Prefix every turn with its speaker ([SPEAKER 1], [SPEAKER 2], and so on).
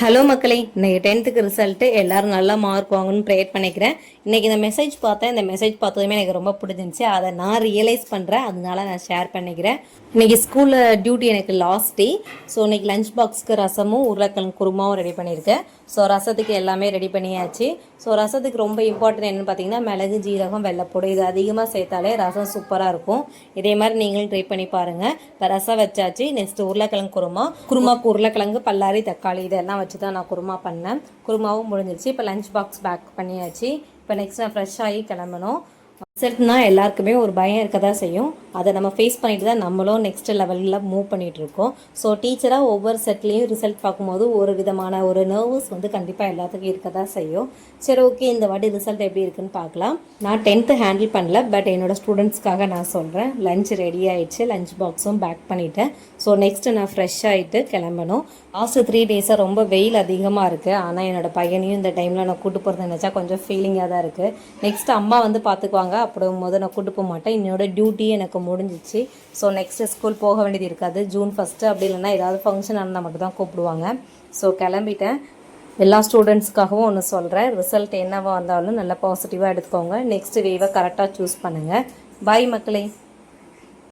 [SPEAKER 1] Hello மக்களே, இன்னைக்கு 10th result எல்லாரும் நல்லா மார்க் வாங்கணும்னு ப்ரேயர் பண்ணிக்கிறேன். இன்னைக்கு இந்த மெசேஜ் பார்த்தேன். இந்த மெசேஜ் பார்த்ததுமே எனக்கு ரொம்ப பிடிச்சிருந்துச்சு. அதை நான் ரியலைஸ் பண்ணுறேன், அதனால நான் ஷேர் பண்ணிக்கிறேன். இன்னைக்கு ஸ்கூலில் டியூட்டி எனக்கு லாஸ்ட் டே. ஸோ இன்னைக்கு லஞ்ச் பாக்ஸ்க்கு ரசமும் உருளைக்கிழங்கு குருமாவும் ரெடி பண்ணியிருக்கேன். ஸோ ரசத்துக்கு எல்லாமே ரெடி பண்ணியாச்சு. ஸோ ரசத்துக்கு ரொம்ப இம்பார்ட்டன்ட் என்னென்னு பார்த்தீங்கன்னா மிளகு, ஜீரகம், வெள்ளைப்பூடு இது அதிகமாக சேர்த்தாலே ரசம் சூப்பராக இருக்கும். இதே மாதிரி நீங்களும் ட்ரை பண்ணி பாருங்கள். இப்போ ரசம் வச்சாச்சு. நெக்ஸ்ட் உருளைக்கிழங்கு குருமாக்கு உருளைக்கிழங்கு, பல்லாரி, தக்காளி இதெல்லாம் வச்சு தான் நான் குருமா பண்ணேன். குருமாவும் முடிஞ்சிருச்சு. இப்போ லஞ்ச் பாக்ஸ் பேக் பண்ணியாச்சு. இப்போ நெக்ஸ்ட் நான் ஃப்ரெஷ் ஆகி கிளம்பணும். ரிசல்ட்னா எல்லாருக்குமே ஒரு பயம் இருக்க தான் செய்யும். அதை நம்ம ஃபேஸ் பண்ணிட்டு தான் நம்மளும் நெக்ஸ்ட் லெவலில் மூவ் பண்ணிகிட்டு இருக்கோம். ஸோ டீச்சராக ஒவ்வொரு செட்லேயும் ரிசல்ட் பார்க்கும்போது ஒரு விதமான ஒரு நர்வஸ் கண்டிப்பாக எல்லாத்துக்கும் இருக்க தான் செய்யும். சரி, ஓகே, இந்த வாட்டி ரிசல்ட் எப்படி இருக்குன்னு பார்க்கலாம். நான் 10th ஹேண்டில் பண்ணல, பட் என்னோடய ஸ்டூடெண்ட்ஸ்க்காக நான் சொல்கிறேன். லஞ்ச் ரெடி ஆகிடுச்சு, லஞ்ச் பாக்ஸும் பேக் பண்ணிட்டேன். ஸோ நெக்ஸ்ட்டு நான் ஃப்ரெஷ் ஆகிட்டு கிளம்பணும். லாஸ்ட்டு 3 டேஸாக ரொம்ப வெயில் அதிகமாக இருக்குது. ஆனால் என்னோடய பையனையும் இந்த டைமில் நான் கூட்டு போகிறது நினச்சா கொஞ்சம் ஃபீலிங்காக தான் இருக்குது. நெக்ஸ்ட் அம்மா பார்த்துக்குவாங்க. அப்படிங்கும் போது நான் கூட்டு போக மாட்டேன். என்னோடய டியூட்டி எனக்கு முடிஞ்சிச்சு. ஸோ நெக்ஸ்ட்டு ஸ்கூல் போக வேண்டியது இருக்காது. ஜூன் 1 அப்படி இல்லைன்னா ஏதாவது ஃபங்க்ஷன் இருந்தால் மட்டும் தான் கூப்பிடுவாங்க. ஸோ கிளம்பிட்டேன். எல்லா ஸ்டூடெண்ட்ஸ்க்காகவும் ஒன்று சொல்கிறேன். ரிசல்ட் என்னவா இருந்தாலும் நல்லா பாசிட்டிவாக எடுத்துக்கோங்க. நெக்ஸ்ட் வேவை கரெக்டாக சூஸ் பண்ணுங்கள். பாய் மக்களே.